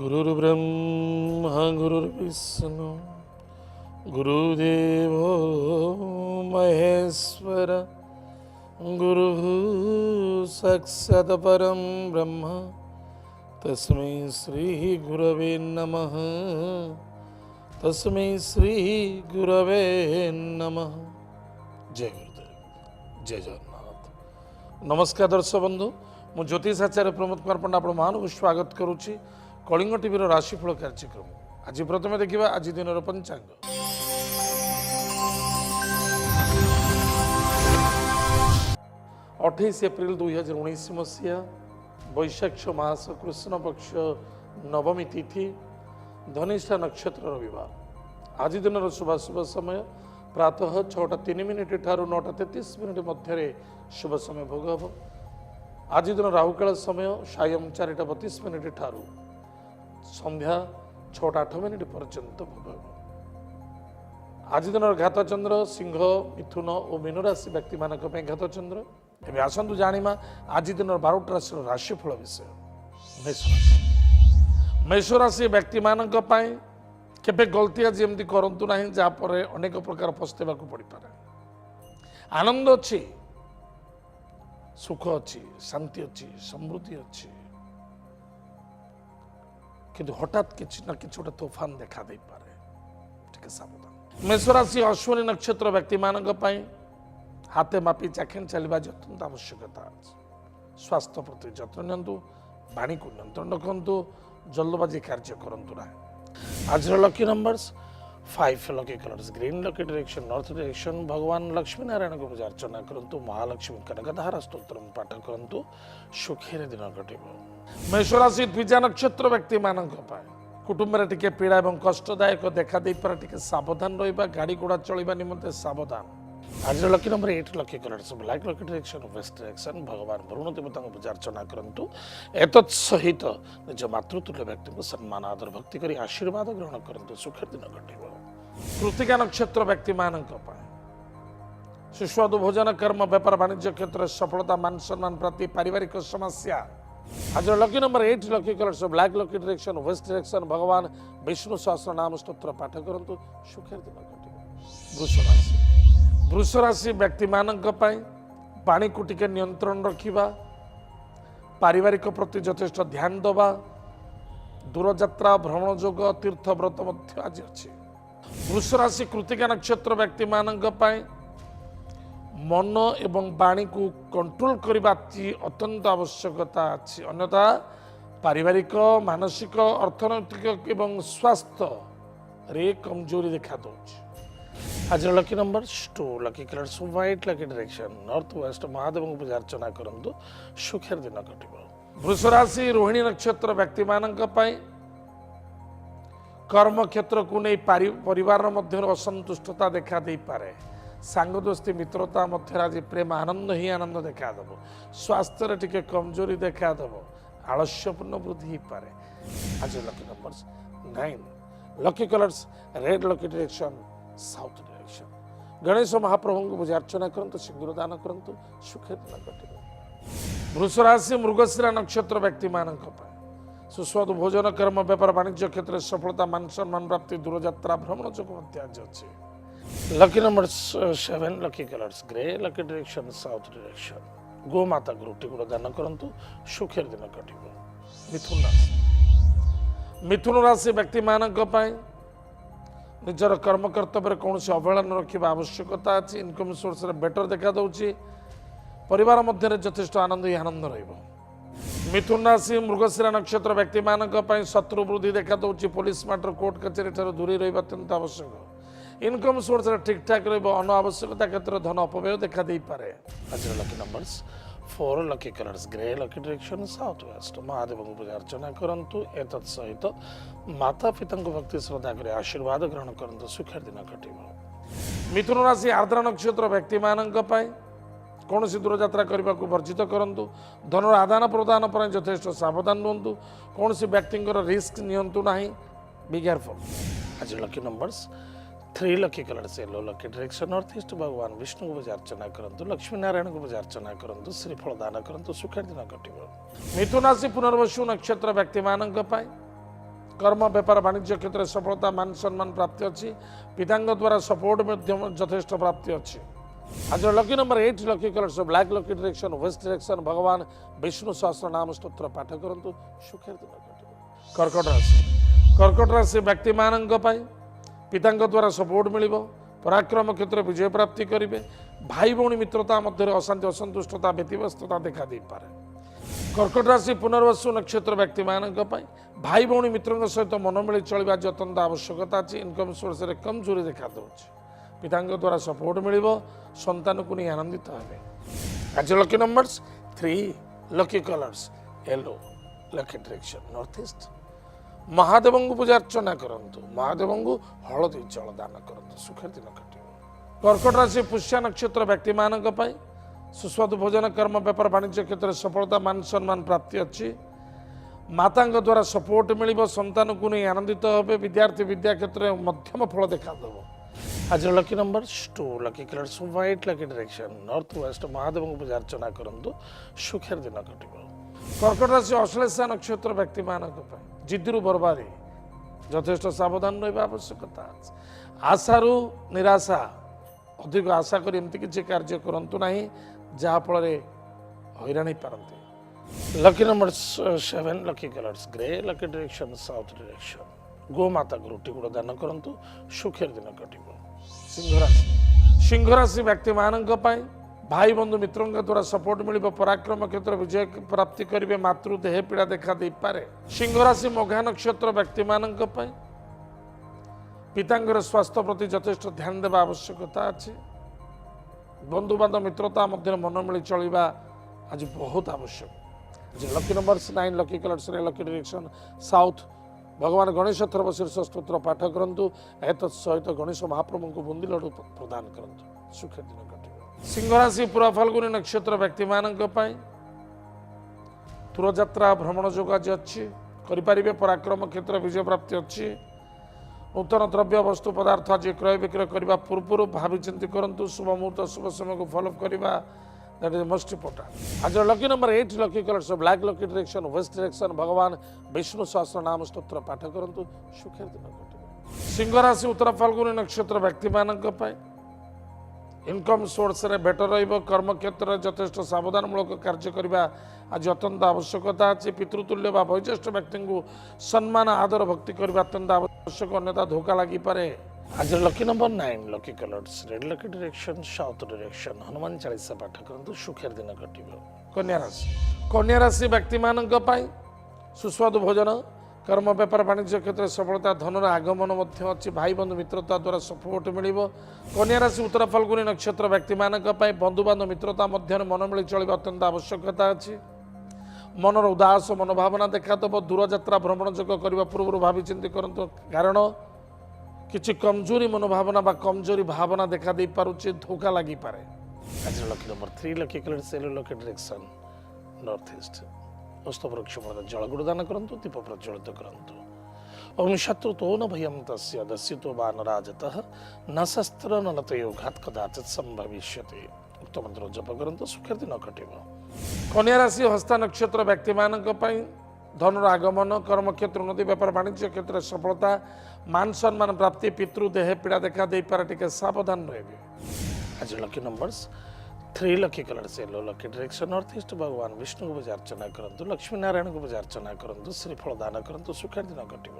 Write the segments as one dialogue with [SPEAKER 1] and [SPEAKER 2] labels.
[SPEAKER 1] गुरुर्ब्रह्मा गुरुर्विष्णु गुरुदेवो महेश्वर गुरुः साक्षात् परं ब्रह्म तस्मै श्री गुरवे नमः तस्मै श्री गुरवे नमः। जय गुरुदेव, जय जगन्नाथ। नमस्कार दर्शक बंधु, मु ज्योतिष आचार्य प्रमोद कुमार पंडा आपण महानू स्वागत करुच्ची कलिंग टीवी राशिफल कार्यक्रम। आज प्रथम देखा आज दिन पंचांग। 28 एप्रिल 2019 मसीहा वैशाख मास कृष्ण पक्ष नवमी तिथि धनिष्ठा नक्षत्र रविवार। आज दिन शुभाशुभ समय प्रातः 6:03 ठारू 9:33 मध्य शुभ समय भोग हम। आज दिन राहुकाल समय सायं 4:32 ठारू संध्या 6:08 पर्यंत भोग हम। आज दिन घात चंद्र सिंह मिथुन और मीन राशि व्यक्ति मान घात चंद्र। एवं आसतु जाना आज दिन 12 राशि राशिफल विषय। मेष राशि व्यक्ति मान केबे गलती आज एमती करंतु नहीं जहाँपर अनेक प्रकार पस्तेवा पड़ पारे। आनंद अच्छी, सुख अच्छी, शांति अच्छी, समृद्धि अच्छी, किंतु हठात किसी ना कि गोटे तोफान देखा दे पारे, टिके सावधान। मेष राशि अश्विनी नक्षत्र व्यक्ति मान हाथे मापी चाखिण चलवा अत्यंत आवश्यकता अछि। स्वास्थ्य प्रति जत्न नियंतु, वाणी को नियंत्रण रखंतु, जल्दबाजी कार्य करंतु ना। आज lucky numbers 5, lucky colours green, lucky direction north direction. भगवान लक्ष्मी नारायण को पूजा अर्चना करंतु, महालक्ष्मी कनकधार स्तोत्रम पाठ करंतु, सुखेर दिन कटिब। मेष राशि द्विजा नक्षत्र व्यक्ति मानक कुटुंब में टिके पीड़ा और कष्टदायक देखा दे पारे, टिके सावधान रहिबा, गाड़ी घोड़ा चलवा निमंते सावधान। आज lucky number 8, lucky colours black, lucky direction west direction. भगवान वरुण देवता को पूजा अर्चना करंतु, एतत् सहित निज मातृतुल्य व्यक्ति को सम्मान आदर भक्ति करी आशीर्वाद ग्रहण करंतु, सुखेर दिन कटिब। कृतिका नक्षत्र व्यक्ति मानक सुस्वादु भोजन कर्म व्यापार वाणिज्य क्षेत्र सफलता मान सम्मान प्राप्ति पारिवारिक समस्या। आज lucky number 8, lucky colours black, lucky direction west direction. भगवान विष्णु सहस्र नाम स्तोत्र पाठ करंतु, सुखेर दिन कटिब। वृष राशि व्यक्ति मानक पानी को टिके नियंत्रण रखिबा, पारिवारिक प्रति यथेष्ट ध्यान दबा, दूरयात्रा भ्रमण जोग तीर्थ व्रत मध्य आज अच्छी। वृष राशि कृतिका नक्षत्र व्यक्ति मानक मन एवं वाणी को कंट्रोल करने अत्यंत आवश्यकता अच्छी। अन्यथा पारिवारिक मानसिक अर्थनैतिक एवं स्वास्थ्य रे कमजोरी देखा दौर। आज lucky number 2, lucky colours white, lucky direction north west. Mahadev को पूजा अर्चना करंतु, सुखेर दिन कटिब। वृष राशि रोहिणी नक्षत्र व्यक्ति मानक कर्म क्षेत्र को नहीं परिवार मध्य असंतुष्टता देखा दे पारे। सांग दोस्ती मित्रता मध्य आज प्रेम आनंद ही आनंद देखा देव। स्वास्थ्य टिके कमजोरी देखा देव, आलस्यपूर्ण वृद्धि हो पारे। आज lucky numbers 9, lucky colours red, lucky direction south direction. Ganesh महाप्रभु को पूजा अर्चना करंतु, सिंदूर दान करंतु, सुखेर दिन कटिब। वृष राशि मृगशिरा नक्षत्र व्यक्ति मानक सुस्वादु भोजन कर्म व्यापार वाणिज्य क्षेत्र सफलता मान सम्मान प्राप्ति दूरयात्रा भ्रमण जोग मध्य आज अच्छी। Lucky number 7, lucky colours grey, lucky direction south direction. गोमाता को रुटी गुड़ दान करंतु, सुखेर दिन कटिब। मिथुन राशि व्यक्ति मानक निजर कर्म कर्तव्य कौन से अवहेला न रखा आवश्यकता अच्छी। इनकम सोर्स बेटर देखा दूसरी, परिवार मध्य यथेष्ट आनंद ही आनंद रहिब। मिथुन राशि मृगशिरा नक्षत्र व्यक्ति मानक शत्रु वृद्धि देखा दूसरी। पुलिस मैटर कोर्ट कचेरी ठार दूरी रहिबा अत्यंत आवश्यक। इनकम सोर्स ठीक ठाक रहिब, अनावश्यकता क्षेत्र धन अपव्यय देखा दे पारे। आज lucky numbers 4, lucky colours grey, lucky direction south west. Mahadev को पूजा अर्चना करंतु, एतत् सहित माता पिता भक्ति श्रद्धा कर आशीर्वाद ग्रहण करंतु, सुखेर दिन कटिब। मिथुन राशि आर्द्रा नक्षत्र व्यक्ति मानक कौन सी दूरयात्रा करने को वर्जित करंतु। धनर आदान प्रदान पर यथेष्ट सावधान रुहतु। कौन सी व्यक्ति रिस्क नियंतु नहीं, बी केयरफुल। आज lucky numbers 3, lucky colour yellow, lucky direction north east. भगवान विष्णु को पूजा अर्चना करंतु, लक्ष्मी नारायण को पूजा अर्चना करंतु, श्रीफल दान करंतु, सुखेर दिन कटिब। मिथुन राशि पुनर्वसु नक्षत्र व्यक्ति मानक कर्म व्यापार वाणिज्य क्षेत्र में सफलता मान सम्मान प्राप्ति अच्छी पिता द्वारा सपोर्ट यथेष्ट प्राप्ति अच्छी आज lucky number 8 lucky colours black lucky direction west direction भगवान विष्णु सहस्र नाम स्तोत्र पाठ करूँ सुखेर दिन कटे कर्कट राशि व्यक्ति मान पिता द्वारा सपोर्ट मिल पराक्रम क्षेत्र विजय प्राप्ति करेंगे भाई भौणी मित्रता मध्य अशांति असंतुष्टता व्यतिव्यस्तता देखा दे पारे कर्कट राशि पुनर्वसु नक्षत्र व्यक्ति मान भाई भौणी मित्रों सहित मन मिली चलवा अत्यंत आवश्यकता अच्छी इनकम सोर्स रे कमजोरी देखा दूसरी पिता द्वारा सपोर्ट मिल संतान को नहीं आनंदित हे आज lucky numbers 3 lucky colours yellow lucky direction north east Mahadev को पूजा अर्चना करंतु महादेव को हलदी जल दान करंतु सुखेर दिन कटे कर्कट राशि पुष्या नक्षत्र व्यक्ति मान सुस्वादु भोजन कर्म व्यापार वाणिज्य क्षेत्र में सफलता मान सम्मान प्राप्ति अच्छी माता द्वारा सपोर्ट मिल संतान को नहीं आनंदित हे विद्यार्थी विद्या क्षेत्र में मध्यम फल देखा आज lucky number 2 lucky colours white lucky direction north west Mahadev को पूजा अर्चना करंतु सुखेर दिन कटे कर्कट राशि अश्लेषा नक्षत्र व्यक्ति मान जिद्दु बर्बादी यथेष्ट सावधान रहा आवश्यकता आशारू निराशा अधिक आशा कर एमती किसी कार्य करूँ ना जहाँफल हैरान पारती lucky number 7 lucky colours grey lucky direction south direction गोमाता को रुटी गुड़ दान करूँ सुखेर दिन कटे सिंह राशि व्यक्ति मान भाई बंधु मित्रों द्वारा सपोर्ट मिल पराक्रम क्षेत्र विजय प्राप्ति करेंगे मातृ देह पीड़ा देखा दे पारे सिंह राशि मघा नक्षत्र व्यक्ति मान पिता स्वास्थ्य प्रति यथेष्ट ध्यान देवा आवश्यकता अच्छी बंधु बांधव मित्रता मध्य मन मिली चलवा आज बहुत आवश्यक आज lucky number 9 lucky colours lucky direction south भगवान गणेश थर्व शीर्ष स्तोत्र पाठ करूँ सहित गणेश महाप्रभु को बुंदी लड्डू प्रदान करूँ सुखेर दिन कटे सिंह राशि पूरा फाल्गुनी नक्षत्र व्यक्ति मान दूरयात्रा भ्रमण योग आज अच्छी करें पराक्रम क्षेत्र विजय प्राप्ति अच्छी नूतन द्रव्य वस्तु पदार्थ आज क्रय विक्रय करने पूर्व भावी चिंती करूँ शुभ मुहूर्त शुभ समय को फॉलो करवा दैट इज मोस्ट इंपोर्टेंट आज lucky number 8 lucky colours black lucky direction west direction भगवान विष्णु सहस्र नाम स्तोत्र पाठ करूँ सुखेर दिन कटे सिंह राशि उत्तर फाल्गुनी नक्षत्र व्यक्ति मान इनकम सोर्स रे बेटर कर्म क्षेत्र में यथेष्ट सावधानमूलक कार्य करने आज अत्यंत आवश्यकता अच्छी पितृतुल्य व वयोज्येष्ठ व्यक्ति को सम्मान आदर भक्ति करने अत्यंत आवश्यक अन्यथा धोखा लगी पारे आज lucky number 9 lucky colours red lucky direction south direction Hanuman Chalisa पाठ करूँ सुखेर दिन कटे कन्या राशि व्यक्ति मान सुस्वादु भोजन कर्म व्यापार वाणिज्य क्षेत्र में सफलता धनर आगमन अच्छी भाई बंधु मित्रता द्वारा सपोर्ट मिल कन्या राशि उत्तर फाल्गुनी नक्षत्र व्यक्ति मान बंधु बांधव मित्रता मध्य मन मिली चलवा अत्यंत आवश्यकता अच्छी मनर उदास मनोभावना देखादेव दूरयात्रा भ्रमण योग करने पूर्व भावी चिंती करूँ कारण किसी कमजोरी मनोभावना बा कमजोरी भावना देखा दे पारुचे धोखा लगी पारे आज lucky number 3 lucky colour yellow lucky direction north east हस्तवृक्ष जल गुड़दान करूँ दीप प्रज्वलित करूँ ओम शत्रु तो न भयम तस्य दस्यतो वानराजतः न शस्त्र न लतयो घात कदाचित संभविष्यते उक्त मंत्र जप करूँ सुखेर दिन कटे कन्या राशि हस्ता नक्षत्र व्यक्ति मान धनर आगमन कर्म क्षेत्र उन्नति व्यापार वाणिज्य क्षेत्र में सफलता मान सम्मान प्राप्ति पितृ देह पीड़ा देखा दे पारे टिके सावधान रहे आज lucky numbers 3 lucky colours yellow lucky direction north east भगवान विष्णु को पूजा अर्चना करूँ लक्ष्मी नारायण को पूजा अर्चना करूँ श्रीफल दान करूँ सुखेर दिन कटे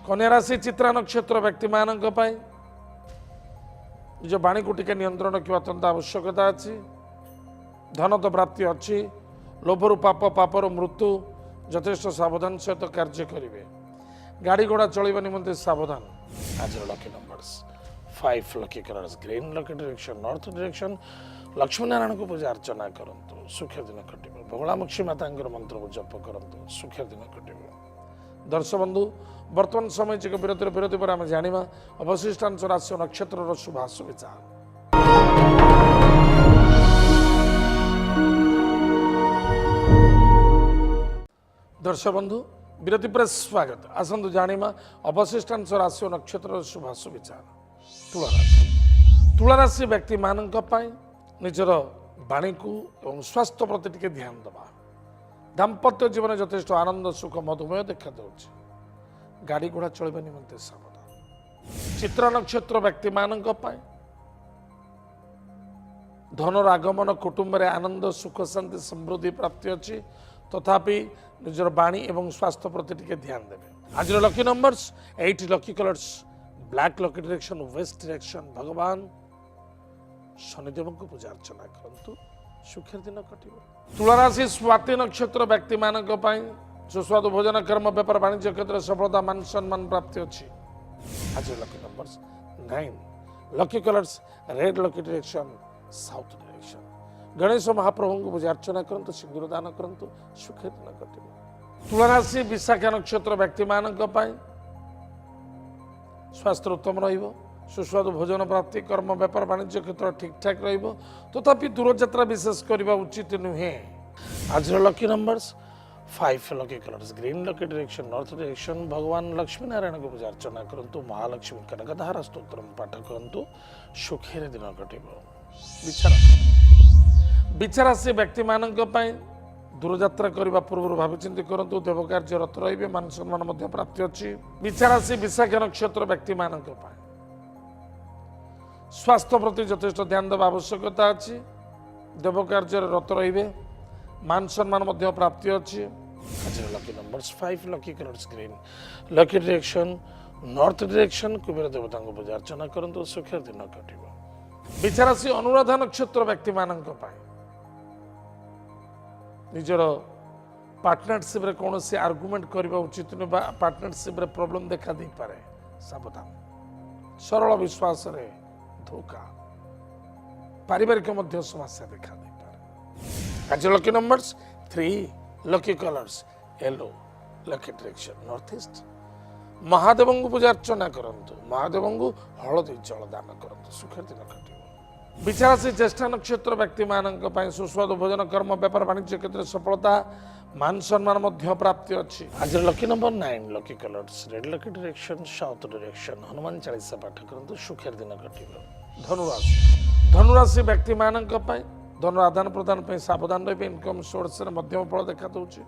[SPEAKER 1] कन्या राशि चित्रा नक्षत्र व्यक्ति मान निज वाणी को टिके नियंत्रण रखा अत्यंत आवश्यकता अच्छी धन तो प्राप्ति अच्छी लोभरु पाप पापर मृत्यु यथेष्ट सावधान सहित कार्य करेंगे गाड़ी घोड़ा चलवा निमंते सावधान आज lucky numbers 5 lucky colours green lucky direction north direction Lakshmi Narayan को पूजा अर्चना करूँ सुखेर दिन कटे बगलामुखी माता मंत्र को जप करूँ सुखेर दिन कटे दर्शक बंधु वर्तमान समय जी विरति पर आम जाना अवशिष्टांश राशि नक्षत्र शुभाशु विचार दर्शक बंधु विरति पर स्वागत आसतु जाना अवशिष्टांश राशि नक्षत्र शुभाशु विचार तुला राशि व्यक्ति मान निजर वाणी को और स्वास्थ्य प्रति टिके ध्यान दबा दाम्पत्य जीवन यथेष्ट आनंद सुख मधुमेह देखा दूसरी गाड़ी घोड़ा चलवा निमंते सावधान। चित्रा नक्षत्र व्यक्ति मानक धनर आगमन कुटुंब रे आनंद सुख शांति समृद्धि प्राप्ति अच्छी तथापि निजर बाणी एवं स्वास्थ्य प्रति टिके ध्यान देवे। आज lucky numbers 8 lucky colours black lucky direction west direction भगवान शनिदेव को पूजा अर्चना करंतु सुखर दिन कटिब। तुला राशि स्वाति नक्षत्र व्यक्ति मानक सुस्वादु भोजन कर्म व्यापार वाणिज्य क्षेत्र सफलता मान सम्मान प्राप्ति अच्छी। आज lucky numbers 9 lucky colours red lucky direction south direction Ganesh महाप्रभु को पूजा अर्चना करंतु सिंदूर दान करंतु सुखर दिन कटिब। तुला राशि विशाखा नक्षत्र व्यक्ति मानक स्वास्थ्य उत्तम रहिबो सुस्वादु भोजन प्राप्ति कर्म व्यापार वाणिज्य क्षेत्र ठीक ठाक रहिबो तथापि दूरयात्रा विशेष करबा उचित नुहे। आज lucky numbers 5 lucky colours green lucky direction north direction भगवान लक्ष्मी नारायण को पूजा अर्चना करंतु महालक्ष्मी कनकधार स्तोत्र पाठ करंतु सुखेर दिन कटिबो। विचारा से व्यक्ति मानक दूरयात्रा करने पूर्व भाविचिंती करंतु देव कार्य रत रहिबे मान सम्मान मध्य प्राप्ति अच्छी। विचारा से विशाखा नक्षत्र व्यक्ति मानक स्वास्थ्य प्रति यथेष्ट ध्यान देवा आवश्यकता अच्छी। देव कार्य रत रहिबे मान सम्मान मध्य प्राप्ति अच्छी। आज lucky numbers 5 lucky colours green lucky direction north direction Kuber देवता को पूजा अर्चना करंतु सुखर दिन कटिबो। विचारा से अनुराधा नक्षत्र व्यक्ति मानक निजर पार्टनरशिप रे कौन से आर्गुमेंट करबा उचित न पार्टनरशिप रे प्रॉब्लम देखा दे पारे सावधान। सरल विश्वास रे धोखा पारिवारिक मध्य समस्या देखा दे पारे। आज lucky numbers 3 lucky colours yellow lucky direction north east Mahadev को पूजा अर्चना करंतु महादेव को हळदी जल दान करंतु सुखर दिन कटिबो। विचारा से ज्येष्ठ नक्षत्र व्यक्ति मानक सुस्वादु भोजन कर्म व्यापार वाणिज्य क्षेत्र सफलता मान सम्मान मध्य प्राप्ति अच्छी। आज lucky number 9 lucky colours red lucky direction south direction Hanuman Chalisa पाठ करंतु सुखेर दिन कटिबो। धनुराशि व्यक्ति मानक धन आदान प्रदान सावधान रहिबे इनकम सोर्स रे मध्यम फल देखा दउछि।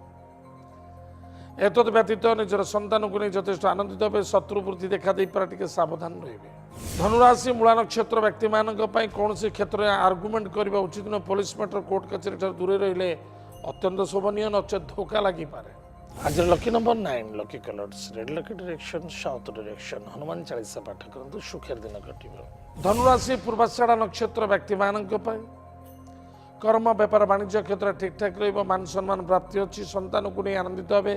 [SPEAKER 1] एतद व्यतीत निजर संतान को नहीं यथेष्ट आनंदित हे शत्रु वृद्धि देखा दे पारे टिके सावधान रहिबे। धनुराशि मूला नक्षत्र व्यक्ति मानक कौन से क्षेत्र में आर्गुमेंट करबा उचित न पुलिस मैटर कोर्ट कचेरी ठार दूरे रहिले अत्यंत शोभनीय नचेत धोखा लगी पारे। आज lucky number 9 lucky colours red lucky direction south direction Hanuman Chalisa पाठ करंतु सुखेर दिन कटिबो। धनुराशि पूर्वाषाढ़ा नक्षत्र व्यक्ति मानक कर्म व्यापार वाणिज्य क्षेत्र ठीक ठाक रहिबो मान सम्मान प्राप्ति अच्छी। संतान को नहीं आनंदित हे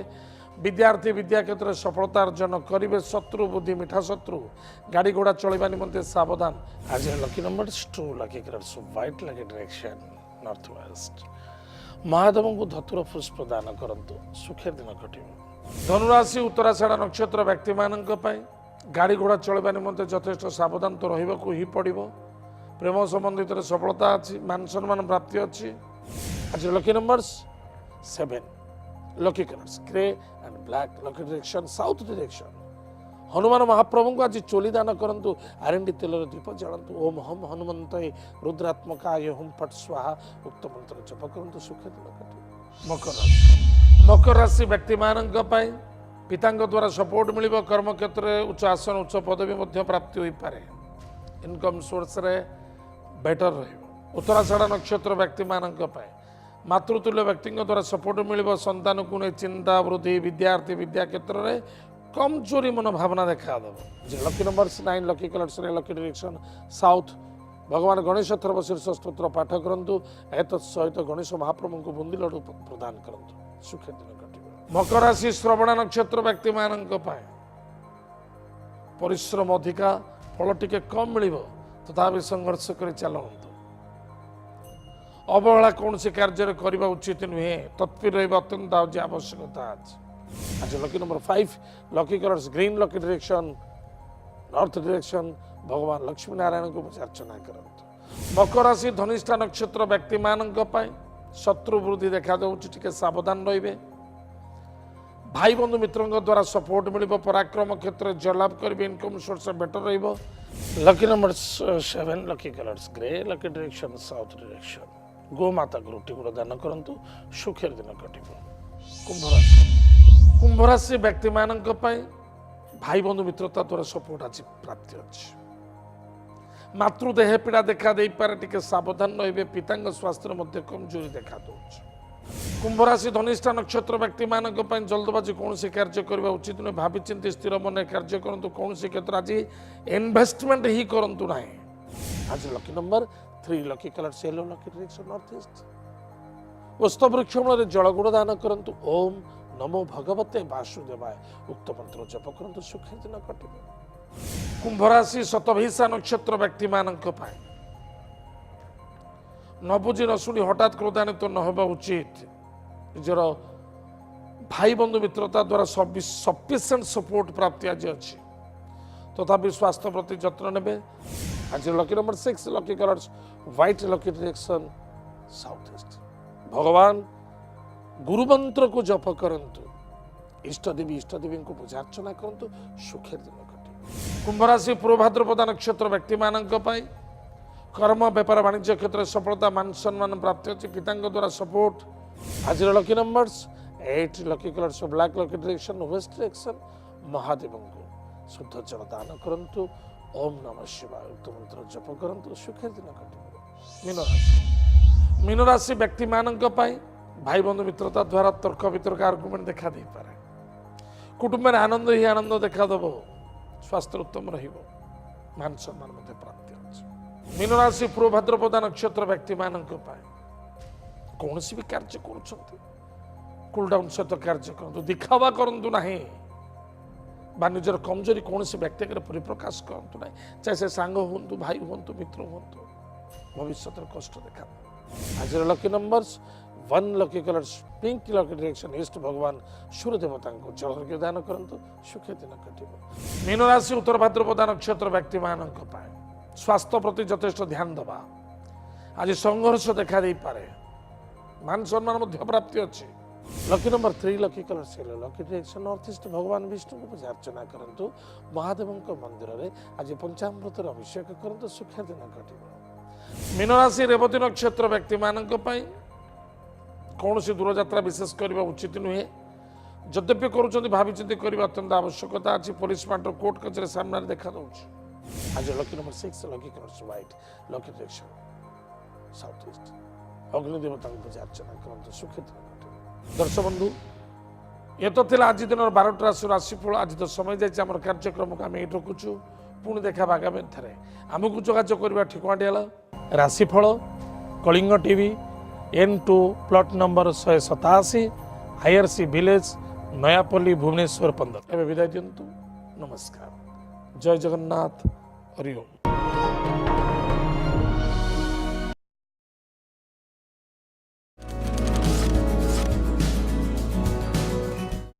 [SPEAKER 1] विद्यार्थी विद्या क्षेत्र सफलता अर्जन करेंगे शत्रु बुद्धि मिठा शत्रु गाड़ी घोड़ा चलवा निमंते सावधान। आज lucky number 2 lucky colours white lucky direction north west Mahadev को धतुर पुष्प दान करंतु सुखेर दिन कटिबो। धनुराशि उत्तराषाढ़ा नक्षत्र व्यक्ति मानक गाड़ी घोड़ा चलवा निमंते यथेष्ट सावधान तो रहिबाकु ही पड़िबो। प्रेम संबंधित सफलता अच्छी मान सम्मान प्राप्ति अच्छी। आज lucky numbers 7 lucky colours grey and black lucky direction south direction Hanuman महाप्रभु को आज चोली दान करंतु आरंडी तेल दीप जलंतु ओम हम हनुमंतये रुद्रात्मकाय हुम फट स्वाहा उक्त मंत्र जप करंतु सुखे दिन कटिबो। मकर राशि व्यक्ति मानक पिता द्वारा सपोर्ट मिलिबो कर्म क्षेत्र में उच्च आसन उच्च पदवी मध्य प्राप्ति होई पारे इनकम सोर्स रे बेटर रहिबो। उत्तराषाढ़ा नक्षत्र व्यक्ति मानक मातृतुल्य व्यक्ति द्वारा सपोर्ट मिलिबो संतान को नहीं चिंता वृद्धि विद्यार्थी विद्या क्षेत्र में कमजोरी मनोभावना देखा देव। Lucky number 9 lucky colours lucky direction south भगवान गणेश शीर्ष स्तोत्र पाठ करंतु एत सहित गणेश महाप्रभु को बुंदी लड्डू प्रदान करंतु सुखे दिन कटिबो। मकर राशि श्रवण नक्षत्र व्यक्ति मानक परिश्रम अधिका फल टिके कम मिलिबो तथापि संघर्ष कर चलतु अवहेला कौन से कार्य करने उचित नुहे तत्पर रहा अत्यंत आवश्यकता आज। आज lucky number 5 lucky colours green lucky direction north direction भगवान लक्ष्मी नारायण को पूजा अर्चना करंतु। मकर राशि धनिष्ठा नक्षत्र व्यक्ति मानक शत्रु वृद्धि देखा दउछि टिके सावधान रहिबे। भाई बंधु मित्रों द्वारा सपोर्ट मिलिबो पराक्रम क्षेत्र जलाभ करेंगे इनकम सोर्स बेटर रहिबो। Lucky number 7 lucky colours grey lucky direction south direction गोमाता को रोटी गुड़ दान करंतु सुखेर दिन कटिबो। कुंभ राशि व्यक्ति मानक भाई बंधु मित्रता द्वारा सपोर्ट आज प्राप्ति अच्छी मातृदेह पीड़ा देखा दे पारे टिके सावधान रहिबे पिता स्वास्थ्य मध्य कमजोरी देखा दउछ कुंभ राशि धनिष्ठा नक्षत्र व्यक्ति मानक पय जल्दबाजी कौन कार्य करबा उचित न भावी चिंती स्थिर मन कार्य करंतु कौन क्षेत्र आज इन्वेस्टमेंट ही करंतु नाही आज lucky number 3 lucky colour yellow lucky direction north east पुष्प वृक्ष मूल जलगुण दान करंतु ओम नमो भगवते वासुदेवाय उक्त मंत्र जप करंतु सुखी दिन कटिबे कुंभ राशि शतभिषा नक्षत्र व्यक्ति मानक पाए न बुझी न शुणी हठात क्रोधान्वित न होगा उचित निजर भाई बंधु मित्रता द्वारा सफिशिएंट सपोर्ट प्राप्ति आज अच्छी तथापि स्वास्थ्य प्रति जत्न नेबे आज lucky number 6 lucky colours white lucky direction south east भगवान गुरु मंत्र को जप करंतु इष्ट देवी को पूजा अर्चना करंतु सुखेर दिन कटे कुंभ राशि पूर्व भाद्रपद नक्षत्र व्यक्ति मानक पाई कर्म व्यापार वाणिज्य क्षेत्र में सफलता मान सम्मान प्राप्ति अच्छी पिता द्वारा सपोर्ट आज lucky numbers 8 lucky colours black lucky direction west direction Mahadev को शुद्ध जल दान करंतु ओम नमः शिवाय उक्त मंत्र जप करंतु सुखेर दिन कटे मीन राशि व्यक्ति मानक पाई भाई बंधु मित्रता द्वारा तर्क वितर्क आर्गुमेंट देखा दे पारे कुटुंब में आनंद ही आनंद देखा दब स्वास्थ्य उत्तम रहिबो मान सम्मान मध्य प्राप्ति अछि मीन राशि पूर्व भाद्रपद नक्षत्र व्यक्ति मानक पाए कौन भी कार्य करुछंती कूल डाउन सहित कार्य करंतु दिखावा करंतु नाही बा निजर कमजोरी कौन व्यक्ति परिप्रकाश करंतु नाही चाहे से सांग हुंतु भाई हुंतु मित्र हुंतु भविष्य कष्ट देखा आज lucky numbers 1 lucky colours pink lucky direction east भगवान सूर्य देवता को जल दान करंतु सुखे दिन कटिबो मीन राशि उत्तर भाद्रपद नक्षत्र व्यक्ति मानक पाए स्वास्थ्य प्रति यथेष्ट ध्यान दबा आज संघर्ष देखा दे पारे मान सम्मान मध्य प्राप्ति अच्छी lucky number 3 lucky colours yellow lucky direction north east भगवान विष्णु को पूजा अर्चना करंतु महादेव मंदिर में आज पंचामृत अभिषेक करंतु सुखे दिन कटिबो मीन राशि रेवती नक्षत्र व्यक्ति मानक पाई कौन सी दूरयात्रा विशेष करने उचित नुहे जद्यपि करुँच भावी करने अत्यंत आवश्यकता अच्छी पुलिस मैटर कोर्ट कचेरी सामने देखा दूसरी आज lucky number 6 lucky colours white lucky direction south east अग्निदेवता को पूजा अर्चना करंतु सुखी दिन कटे दर्शक बंधु ये तो थिला आज दिन 12 राशिफल आज तो समय जाइए आम कार्यक्रम को आम ये रखुचु पुणी देखा आगामी थे आमको जोगाजोग करवा ठिकाना है राशिफल Kalinga TV N2 plot number 187 IRC village Nayapalli Bhubaneswar 15 एवं विदाय दिंतु नमस्कार जय जगन्नाथ हरि ओम।